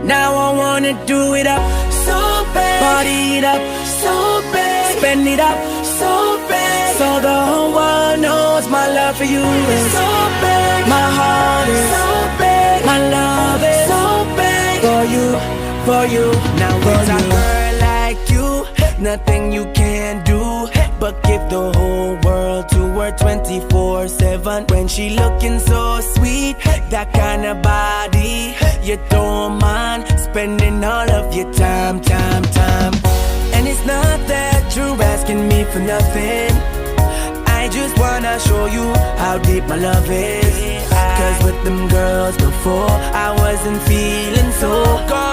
Now I wanna do it up so bad, party it up so bad, spend it up so bad, so the whole world knows my love for you is so bad, my heart is so bad, my love is so bad for you, for you. Now with a girl like you, nothing you can do but give the whole world to her 24/7. When she looking so sweet, that kind of body, you don't mind spending all of your time. And it's not that you're asking me for nothing, I just wanna show you how deep my love is. Cause with them girls before, I wasn't feeling so good.